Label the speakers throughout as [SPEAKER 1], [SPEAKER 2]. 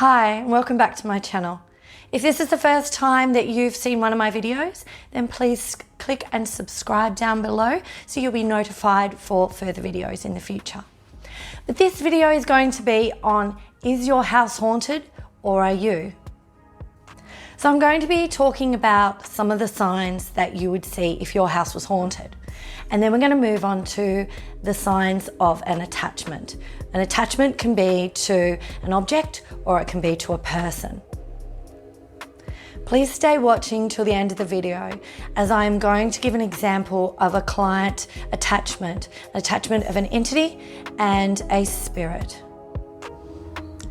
[SPEAKER 1] Hi, and welcome back to my channel. If this is the first time that you've seen one of my videos, then please click and subscribe down below so you'll be notified for further videos in the future. But this video is going to be on, is your house haunted or are you? So I'm going to be talking about some of the signs that you would see if your house was haunted. And then we're going to move on to the signs of an attachment. An attachment can be to an object or it can be to a person. Please stay watching till the end of the video as I am going to give an example of a client attachment, an attachment of an entity and a spirit.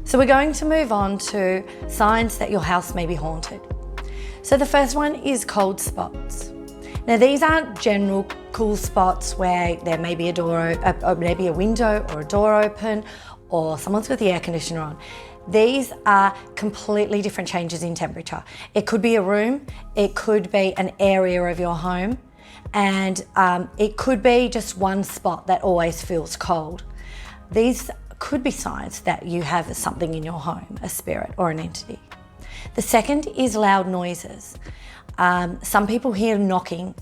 [SPEAKER 1] So we're going to move on to signs that your house may be haunted. So the first one is cold spots. Now these aren't general cool spots where there may be a door, maybe a window or a door open, or someone's got the air conditioner on. These are completely different changes in temperature. It could be a room, it could be an area of your home, and it could be just one spot that always feels cold. These could be signs that you have something in your home, a spirit or an entity. The second is loud noises. Some people hear knocking,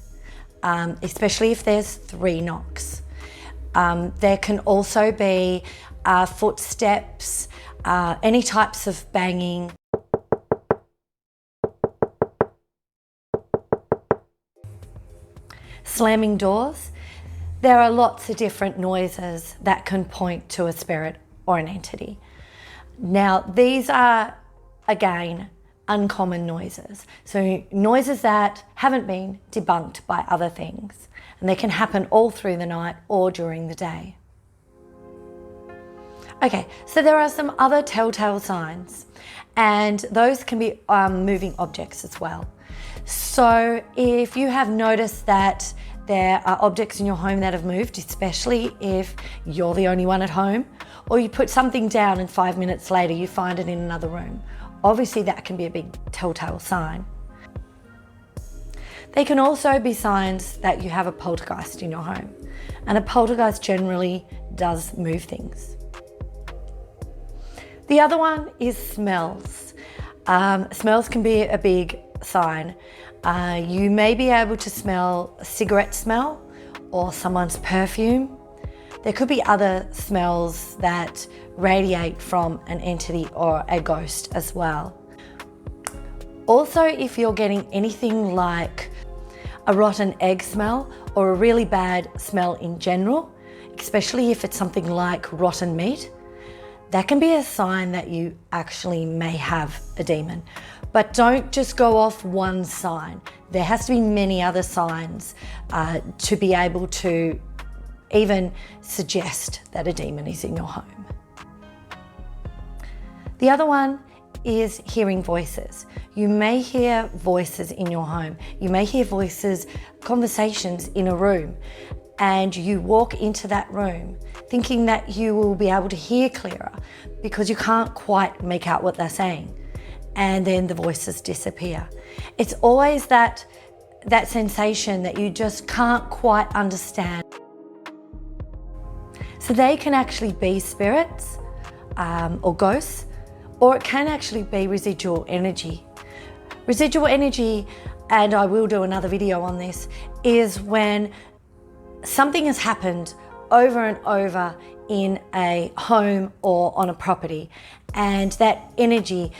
[SPEAKER 1] especially if there's 3 knocks. There can also be footsteps, any types of banging. Slamming doors. There are lots of different noises that can point to a spirit or an entity. Now, these are, again, uncommon noises. So noises that haven't been debunked by other things. And they can happen all through the night or during the day. Okay, so there are some other telltale signs, and those can be moving objects as well. So if you have noticed that there are objects in your home that have moved, especially if you're the only one at home, or you put something down and 5 minutes later you find it in another room, obviously that can be a big telltale sign. They can also be signs that you have a poltergeist in your home, and a poltergeist generally does move things. The other one is smells. Smells can be a big sign. You may be able to smell a cigarette smell or someone's perfume. There could be other smells that radiate from an entity or a ghost as well. Also, if you're getting anything like a rotten egg smell or a really bad smell in general, especially if it's something like rotten meat, that can be a sign that you actually may have a demon. But don't just go off one sign. There has to be many other signs to be able to even suggest that a demon is in your home. The other one is hearing voices. You may hear voices in your home. You may hear voices, conversations in a room, and you walk into that room thinking that you will be able to hear clearer because you can't quite make out what they're saying, and then the voices disappear. It's always that sensation that you just can't quite understand. So they can actually be spirits or ghosts, or it can actually be residual energy. Residual energy, and I will do another video on this, is when something has happened over and over in a home or on a property, and that energy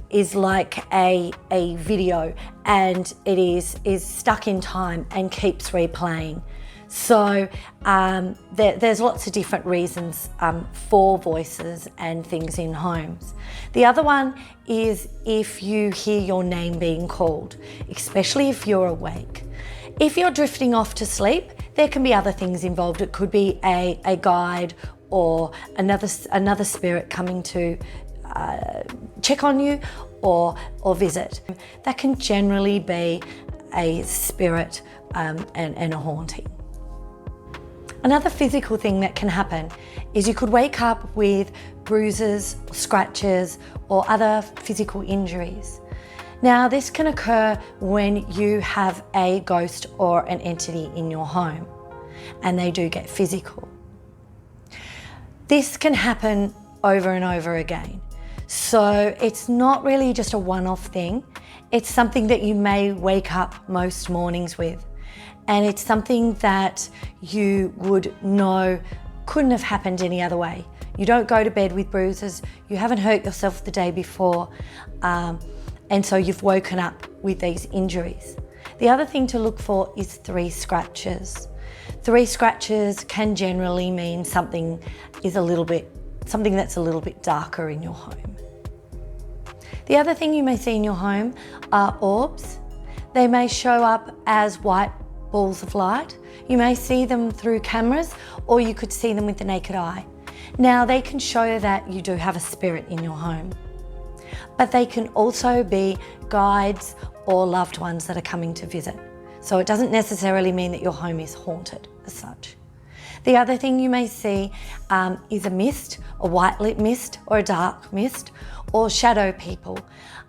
[SPEAKER 1] is like a video, and it is stuck in time and keeps replaying. So there's lots of different reasons for voices and things in homes. The other one is if you hear your name being called, especially if you're awake. If you're drifting off to sleep, there can be other things involved. It could be a guide or another spirit coming to check on you or visit. That can generally be a spirit and a haunting. Another physical thing that can happen is you could wake up with bruises, scratches, or other physical injuries. Now, this can occur when you have a ghost or an entity in your home, and they do get physical. This can happen over and over again. So it's not really just a one-off thing. It's something that you may wake up most mornings with. And it's something that you would know couldn't have happened any other way. You don't go to bed with bruises, you haven't hurt yourself the day before, and so you've woken up with these injuries. The other thing to look for is 3 scratches. 3 scratches can generally mean something that's a little bit darker in your home. The other thing you may see in your home are orbs. They may show up as white balls of light. You may see them through cameras, or you could see them with the naked eye. Now, they can show that you do have a spirit in your home, but they can also be guides or loved ones that are coming to visit. So it doesn't necessarily mean that your home is haunted as such. The other thing you may see is a mist, a white lit mist or a dark mist, or shadow people.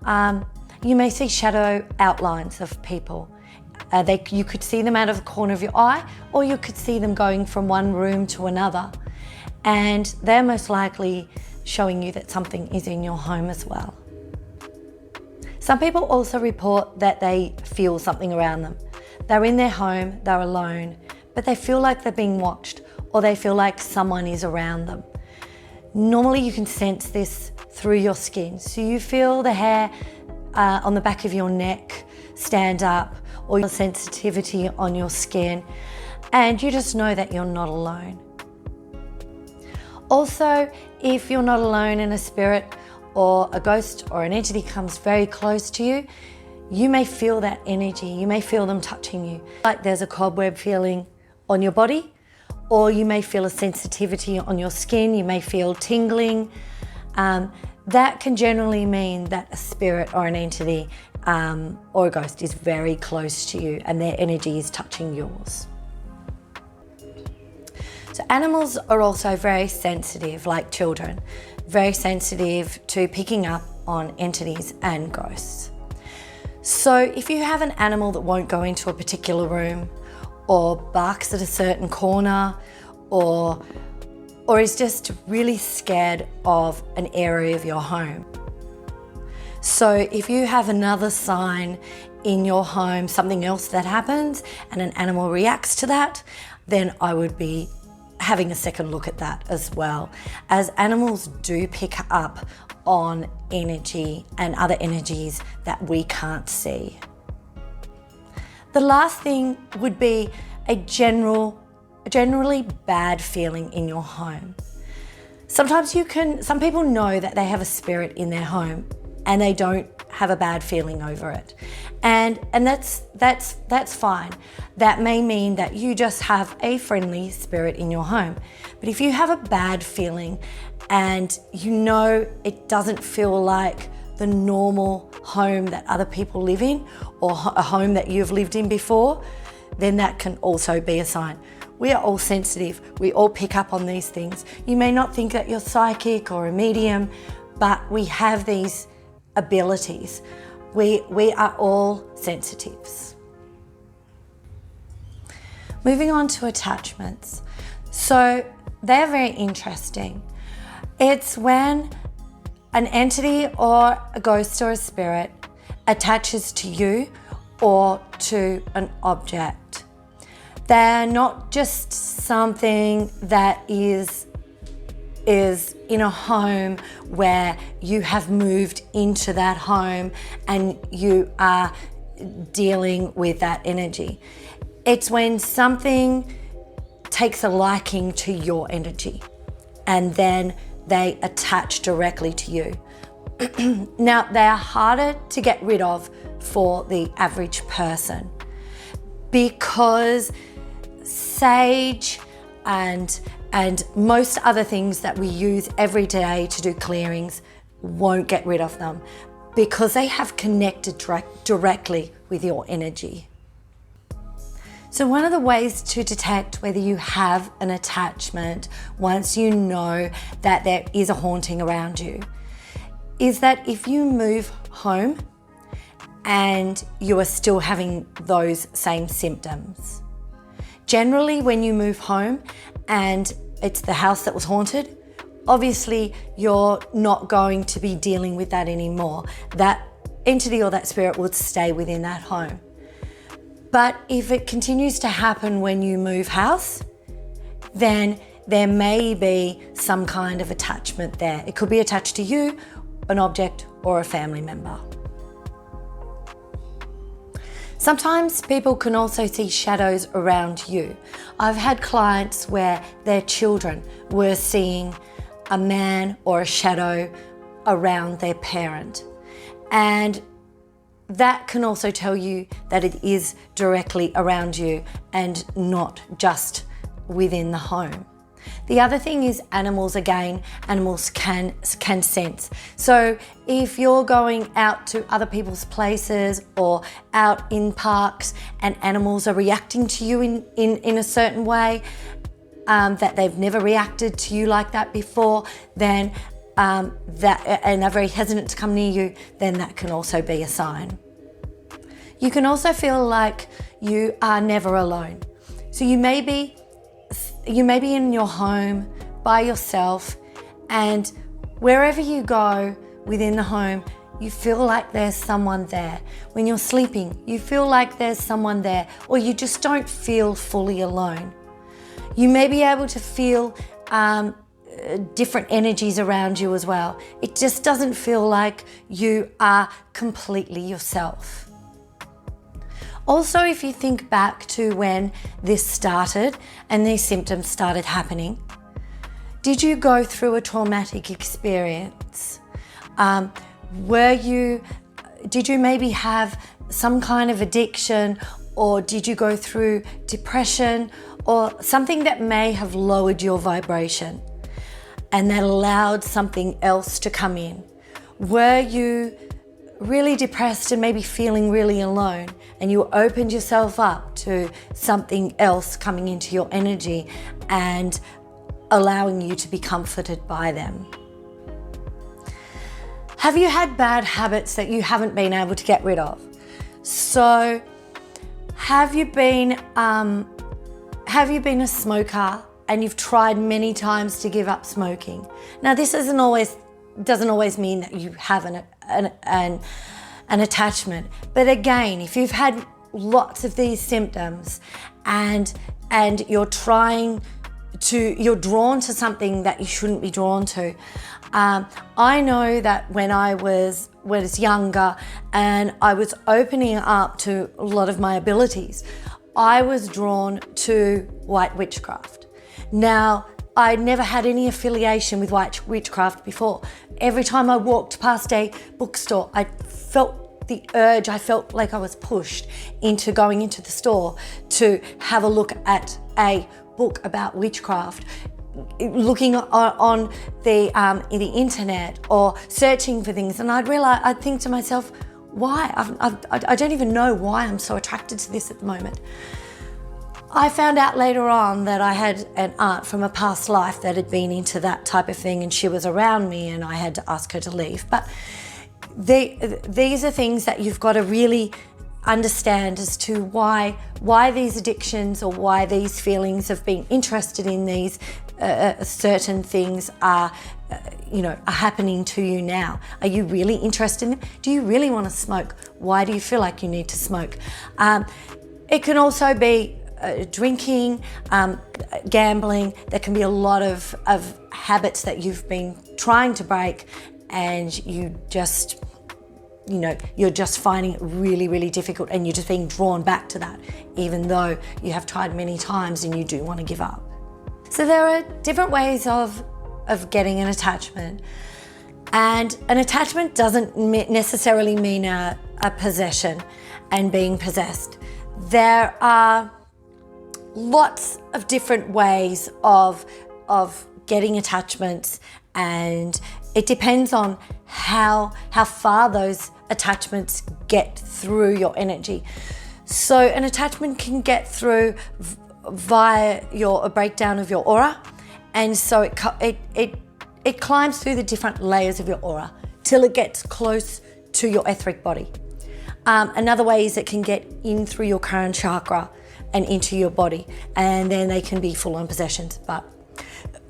[SPEAKER 1] You may see shadow outlines of people. You could see them out of the corner of your eye, or you could see them going from one room to another. And they're most likely showing you that something is in your home as well. Some people also report that they feel something around them. They're in their home, they're alone, but they feel like they're being watched, or they feel like someone is around them. Normally you can sense this through your skin. So you feel the hair on the back of your neck stand up, or your sensitivity on your skin, and you just know that you're not alone. Also, if you're not alone and a spirit or a ghost or an entity comes very close to you, you may feel that energy, you may feel them touching you. Like there's a cobweb feeling on your body, or you may feel a sensitivity on your skin, you may feel tingling. That can generally mean that a spirit or an entity or a ghost is very close to you and their energy is touching yours. So animals are also very sensitive, like children, very sensitive to picking up on entities and ghosts. So if you have an animal that won't go into a particular room, or barks at a certain corner, or is just really scared of an area of your home. So if you have another sign in your home, something else that happens, and an animal reacts to that, then I would be having a second look at that as well, as animals do pick up on energy and other energies that we can't see. The last thing would be a generally bad feeling in your home. Some people know that they have a spirit in their home and they don't have a bad feeling over it. And that's fine. That may mean that you just have a friendly spirit in your home. But if you have a bad feeling and you know it doesn't feel like the normal home that other people live in, or a home that you've lived in before, then that can also be a sign. We are all sensitive. We all pick up on these things. You may not think that you're psychic or a medium, but we have these abilities. We are all sensitives. Moving on to attachments. So they're very interesting. It's when an entity or a ghost or a spirit attaches to you or to an object. They're not just something that is in a home where you have moved into that home and you are dealing with that energy. It's when something takes a liking to your energy and then they attach directly to you. Now, they are harder to get rid of for the average person because sage and most other things that we use every day to do clearings won't get rid of them because they have connected directly with your energy. So one of the ways to detect whether you have an attachment once you know that there is a haunting around you is that if you move home and you are still having those same symptoms. Generally, when you move home and it's the house that was haunted, obviously you're not going to be dealing with that anymore. That entity or that spirit will stay within that home. But if it continues to happen when you move house, then there may be some kind of attachment there. It could be attached to you, an object, or a family member. Sometimes people can also see shadows around you. I've had clients where their children were seeing a man or a shadow around their parent. And that can also tell you that it is directly around you and not just within the home. The other thing is animals. Again, animals can sense. So if you're going out to other people's places or out in parks and animals are reacting to you in a certain way, that they've never reacted to you like that before, then and are very hesitant to come near you, then that can also be a sign. You can also feel like you are never alone. So you may be in your home by yourself, and wherever you go within the home, you feel like there's someone there. When you're sleeping, you feel like there's someone there, or you just don't feel fully alone. You may be able to feel different energies around you as well. It just doesn't feel like you are completely yourself. Also, if you think back to when this started and these symptoms started happening, did you go through a traumatic experience? Did you maybe have some kind of addiction, or did you go through depression or something that may have lowered your vibration and that allowed something else to come in? Were you really depressed and maybe feeling really alone, and you opened yourself up to something else coming into your energy and allowing you to be comforted by them? Have you had bad habits that you haven't been able to get rid of? So have you been a smoker and you've tried many times to give up smoking? Now, this doesn't always mean that you have an attachment. But again, if you've had lots of these symptoms and you're drawn to something that you shouldn't be drawn to. I know that when I was younger and I was opening up to a lot of my abilities, I was drawn to white witchcraft. Now, I never had any affiliation with white witchcraft before. Every time I walked past a bookstore, I felt the urge, I felt like I was pushed into going into the store to have a look at a book about witchcraft, looking on the internet or searching for things. And I'd think to myself, why? I don't even know why I'm so attracted to this at the moment. I found out later on that I had an aunt from a past life that had been into that type of thing, and she was around me and I had to ask her to leave. But these are things that you've got to really understand as to why these addictions or why these feelings of being interested in these certain things are happening to you now. Are you really interested in them? Do you really want to smoke? Why do you feel like you need to smoke? It can also be drinking, gambling. There can be a lot of habits that you've been trying to break, and you're just finding it really, really difficult, and you're just being drawn back to that, even though you have tried many times and you do want to give up. So there are different ways of getting an attachment, and an attachment doesn't necessarily mean a possession and being possessed. There are lots of different ways of getting attachments, and it depends on how far those attachments get through your energy. So an attachment can get through via a breakdown of your aura, and so it climbs through the different layers of your aura till it gets close to your etheric body. Another way is it can get in through your crown chakra and into your body, and then they can be full-on possessions. But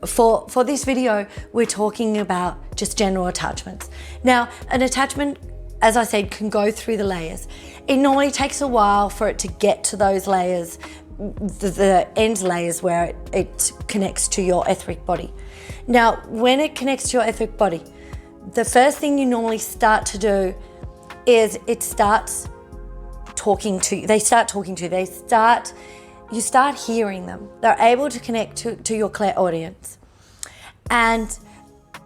[SPEAKER 1] for this video, we're talking about just general attachments. Now, an attachment, as I said, can go through the layers. It normally takes a while for it to get to those layers, the end layers where it connects to your etheric body. Now, when it connects to your etheric body, the first thing you normally start to do is you start hearing them. They're able to connect to your clairaudience. And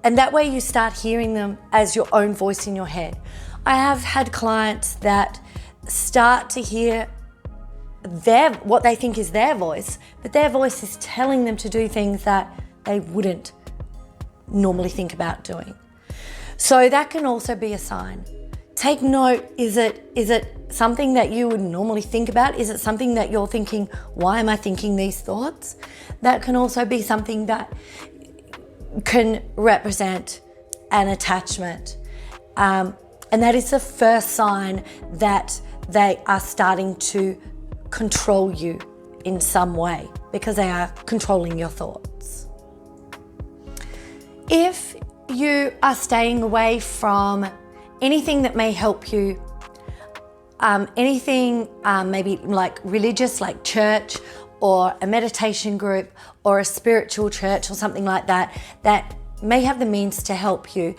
[SPEAKER 1] that way you start hearing them as your own voice in your head. I have had clients that start to hear what they think is their voice, but their voice is telling them to do things that they wouldn't normally think about doing. So that can also be a sign. Take note, is it something that you would normally think about? Is it something that you're thinking, why am I thinking these thoughts? That can also be something that can represent an attachment. And that is the first sign that they are starting to control you in some way, because they are controlling your thoughts. If you are staying away from anything that may help you, anything maybe like religious, like church or a meditation group or a spiritual church or something like that, that may have the means to help you.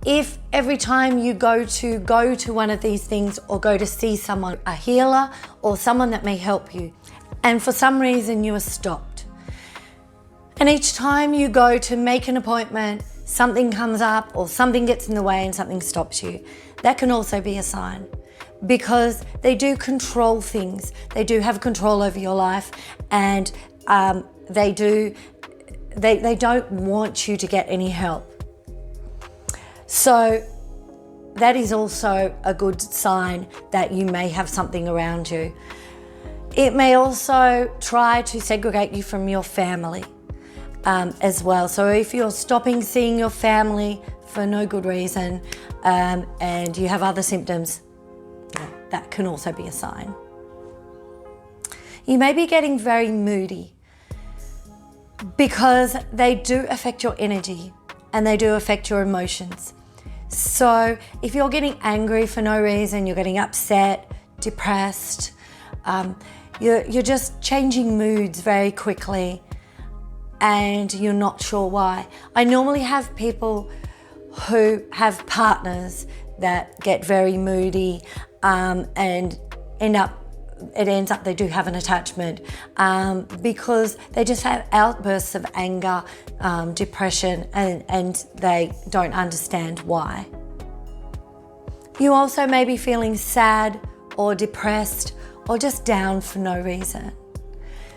[SPEAKER 1] If every time you go to one of these things or go to see someone, a healer or someone that may help you, and for some reason you are stopped, and each time you go to make an appointment, something comes up or something gets in the way and something stops you, that can also be a sign, because they do control things. They do have control over your life, and they don't want you to get any help. So that is also a good sign that you may have something around you. It may also try to segregate you from your family as well. So if you're stopping seeing your family for no good reason, and you have other symptoms, that can also be a sign. You may be getting very moody, because they do affect your energy and they do affect your emotions. So if you're getting angry for no reason, you're getting upset, depressed, you're just changing moods very quickly and you're not sure why. I normally have people who have partners that get very moody and it ends up they do have an attachment, because they just have outbursts of anger, depression, and they don't understand why. You also may be feeling sad or depressed or just down for no reason.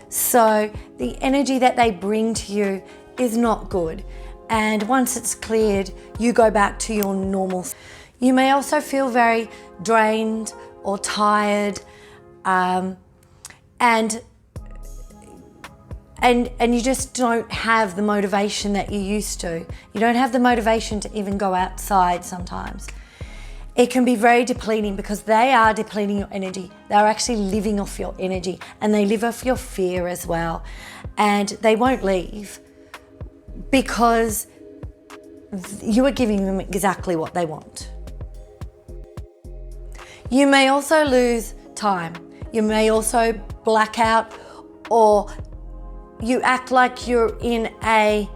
[SPEAKER 1] So the energy that they bring to you is not good. And once it's cleared, you go back to your normal. You may also feel very drained or tired, and you just don't have the motivation that you used to. You don't have the motivation to even go outside sometimes. It can be very depleting, because they are depleting your energy. They're actually living off your energy, and they live off your fear as well. And they won't leave because you are giving them exactly what they want. You may also lose time. You may also black out, or you act like you're in a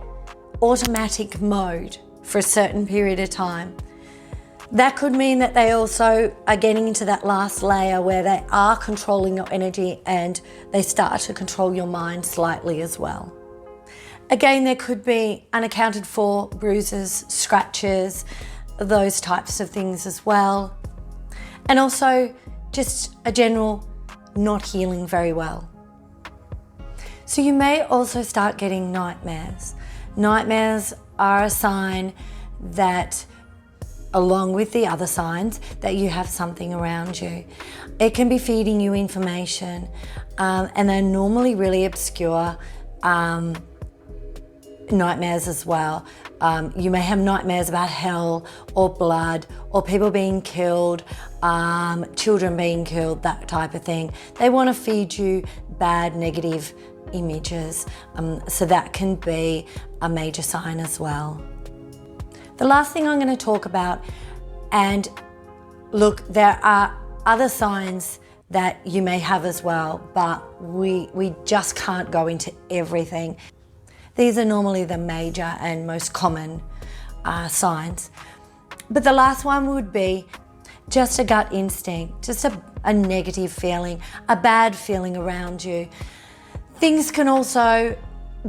[SPEAKER 1] automatic mode for a certain period of time. That could mean that they also are getting into that last layer where they are controlling your energy and they start to control your mind slightly as well. Again, there could be unaccounted for bruises, scratches, those types of things as well. And also just a general not healing very well. So you may also start getting nightmares. Nightmares are a sign that, along with the other signs, that you have something around you. It can be feeding you information, and they're normally really obscure nightmares as well. You may have nightmares about hell or blood or people being killed, children being killed, that type of thing. They want to feed you bad, negative images. So that can be a major sign as well. The last thing I'm going to talk about, and look, there are other signs that you may have as well, but we just can't go into everything. These are normally the major and most common signs. But the last one would be just a gut instinct, just a negative feeling, a bad feeling around you. Things can also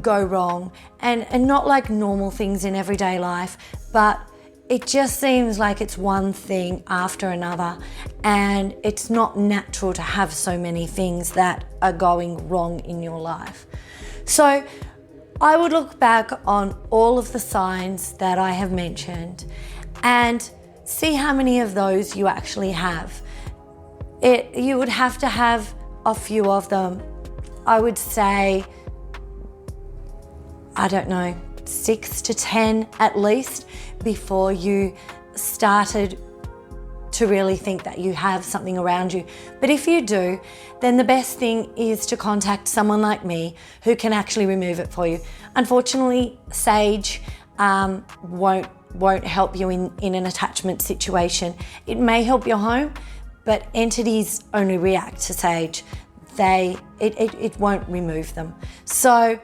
[SPEAKER 1] go wrong, and not like normal things in everyday life, but it just seems like it's one thing after another, and it's not natural to have so many things that are going wrong in your life. So I would look back on all of the signs that I have mentioned and see how many of those you actually have. You would have to have a few of them. I would say, I don't know, 6 to 10 at least, before you started to really think that you have something around you. But if you do, then the best thing is to contact someone like me who can actually remove it for you. Unfortunately, sage won't help you in an attachment situation. It may help your home, but entities only react to sage. It won't remove them. So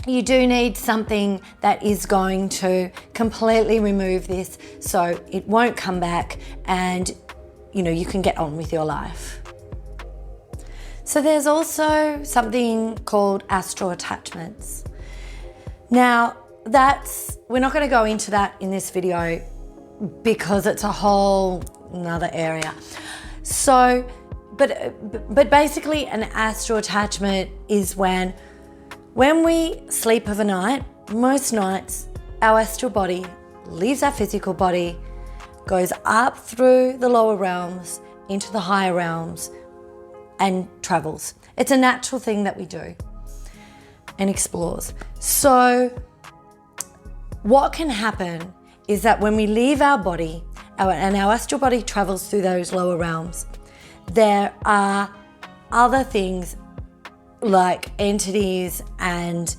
[SPEAKER 1] you do need something that is going to completely remove this, so it won't come back, and you can get on with your life. So there's also something called astral attachments. Now we're not going to go into that in this video because it's a whole another area. So, but basically an astral attachment is when we sleep overnight, most nights, our astral body leaves our physical body, goes up through the lower realms into the higher realms and travels. It's a natural thing that we do and explores. So what can happen is that when we leave our body and our astral body travels through those lower realms, there are other things like entities and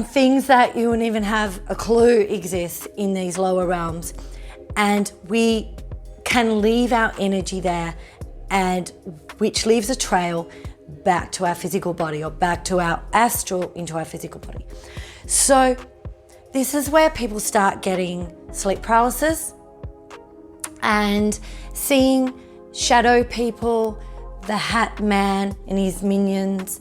[SPEAKER 1] things that you wouldn't even have a clue exist in these lower realms, and we can leave our energy there, and which leaves a trail back to our physical body, or back to our astral into our physical body. So this is where people start getting sleep paralysis and seeing shadow people, the Hat Man and his minions,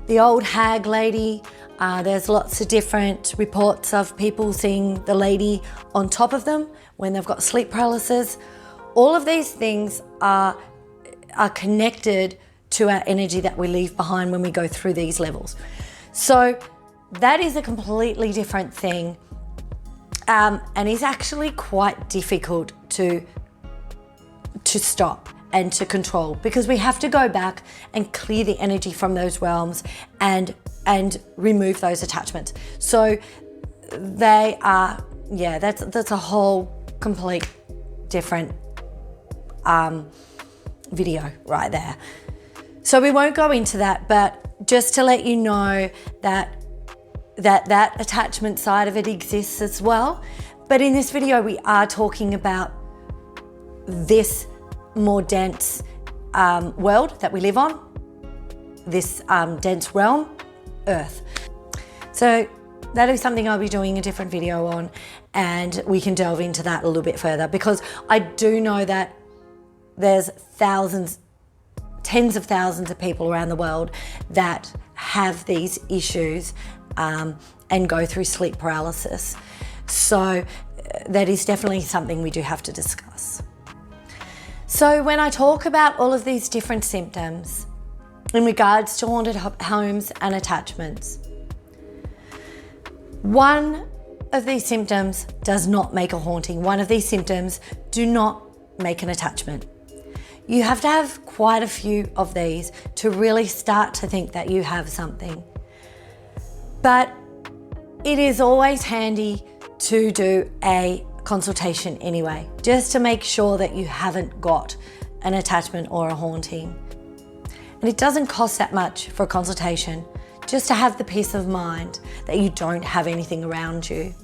[SPEAKER 1] the old hag lady. There's lots of different reports of people seeing the lady on top of them when they've got sleep paralysis. All of these things are connected to our energy that we leave behind when we go through these levels. So that is a completely different thing, and is actually quite difficult to stop and to control, because we have to go back and clear the energy from those realms and remove those attachments. So they are, that's a whole complete different video right there. So we won't go into that, but just to let you know that attachment side of it exists as well. But in this video, we are talking about this more dense world that we live on, this dense realm, Earth. So that is something I'll be doing a different video on, and we can delve into that a little bit further, because I do know that there's thousands, tens of thousands of people around the world that have these issues and go through sleep paralysis. So that is definitely something we do have to discuss. So when I talk about all of these different symptoms in regards to haunted homes and attachments, one of these symptoms does not make a haunting. One of these symptoms do not make an attachment. You have to have quite a few of these to really start to think that you have something. But it is always handy to do a consultation anyway, just to make sure that you haven't got an attachment or a haunting. And it doesn't cost that much for a consultation just to have the peace of mind that you don't have anything around you.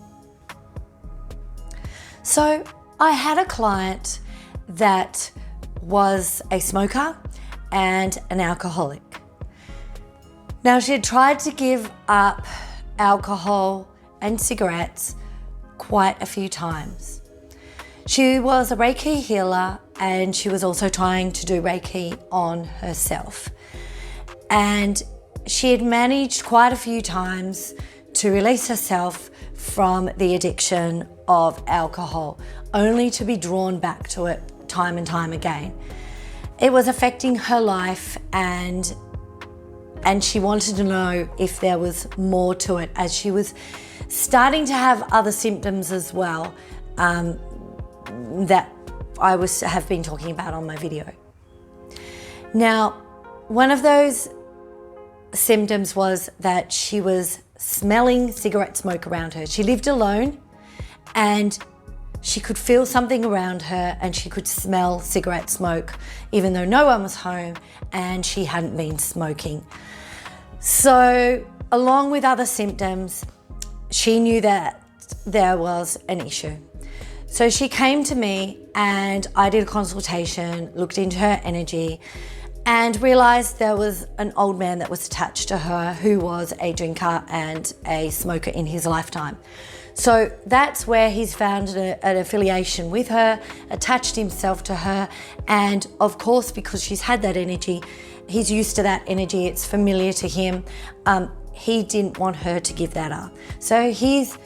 [SPEAKER 1] So I had a client that was a smoker and an alcoholic. Now, she had tried to give up alcohol and cigarettes quite a few times. She was a Reiki healer, and she was also trying to do Reiki on herself. And she had managed quite a few times to release herself from the addiction of alcohol, only to be drawn back to it time and time again. It was affecting her life, and she wanted to know if there was more to it, as she was starting to have other symptoms as well that I have been talking about on my video. Now, one of those symptoms was that she was smelling cigarette smoke around her. She lived alone, and she could feel something around her, and she could smell cigarette smoke even though no one was home and she hadn't been smoking. So, along with other symptoms, she knew that there was an issue. So she came to me, and I did a consultation, looked into her energy, and realized there was an old man that was attached to her who was a drinker and a smoker in his lifetime. So that's where he's found an affiliation with her, attached himself to her, and of course, because she's had that energy, he's used to that energy, it's familiar to him. He didn't want her to give that up. So he's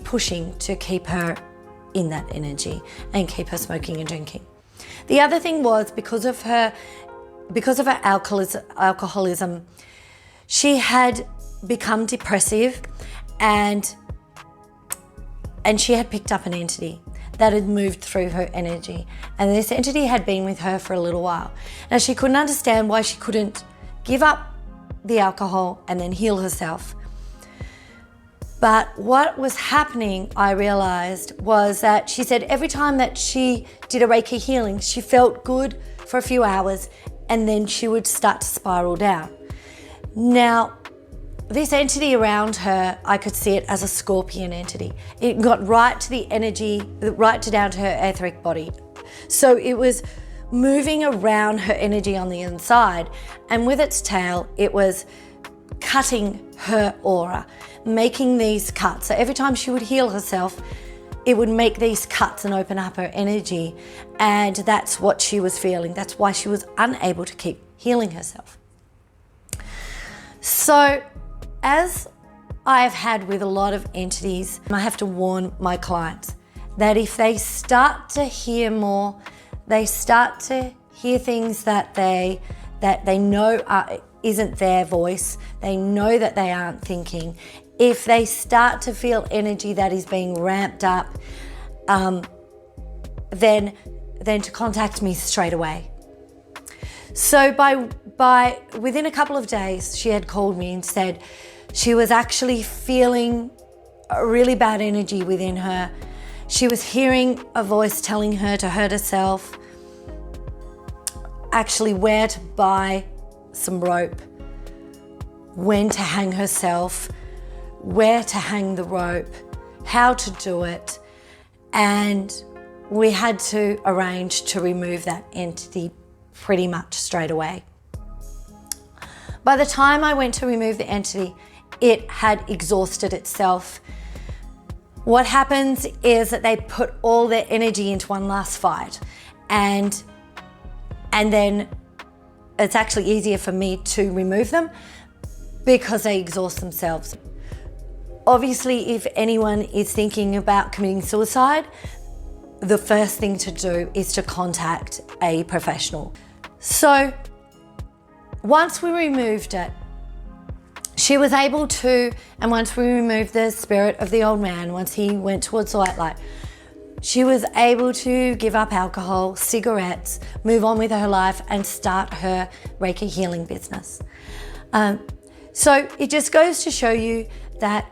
[SPEAKER 1] pushing to keep her in that energy and keep her smoking and drinking. The other thing was, because of her alcoholism, she had become depressive, and she had picked up an entity that had moved through her energy. And this entity had been with her for a little while. Now, she couldn't understand why she couldn't give up the alcohol and then heal herself. But what was happening, I realized, was that she said every time that she did a Reiki healing, she felt good for a few hours, and then she would start to spiral down. Now, this entity around her, I could see it as a scorpion entity. It got right to the energy, right down to her etheric body. So it was moving around her energy on the inside, and with its tail, it was cutting her aura, making these cuts. So every time she would heal herself, it would make these cuts and open up her energy, and that's what she was feeling. That's why she was unable to keep healing herself. So, as I have had with a lot of entities, I have to warn my clients that if they start to hear more, they start to hear things that they know isn't their voice, they know that they aren't thinking. If they start to feel energy that is being ramped up, then to contact me straight away. So by within a couple of days, she had called me and said she was actually feeling a really bad energy within her. She was hearing a voice telling her to hurt herself, actually where to buy some rope, when to hang herself, where to hang the rope, how to do it, and we had to arrange to remove that entity pretty much straight away. By the time I went to remove the entity, it had exhausted itself. What happens is that they put all their energy into one last fight, and then it's actually easier for me to remove them because they exhaust themselves. Obviously, if anyone is thinking about committing suicide, the first thing to do is to contact a professional. So once we removed it, she was able to, and once we removed the spirit of the old man, once he went towards the white light, she was able to give up alcohol, cigarettes, move on with her life, and start her Reiki healing business. So it just goes to show you that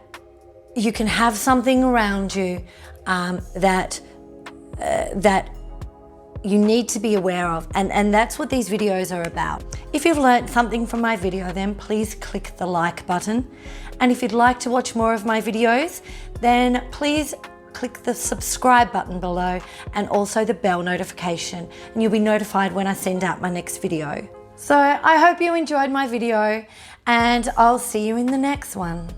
[SPEAKER 1] you can have something around you that you need to be aware of, and that's what these videos are about. If you've learned something from my video, then please click the like button. And if you'd like to watch more of my videos, then please click the subscribe button below and also the bell notification, and you'll be notified when I send out my next video. So I hope you enjoyed my video, and I'll see you in the next one.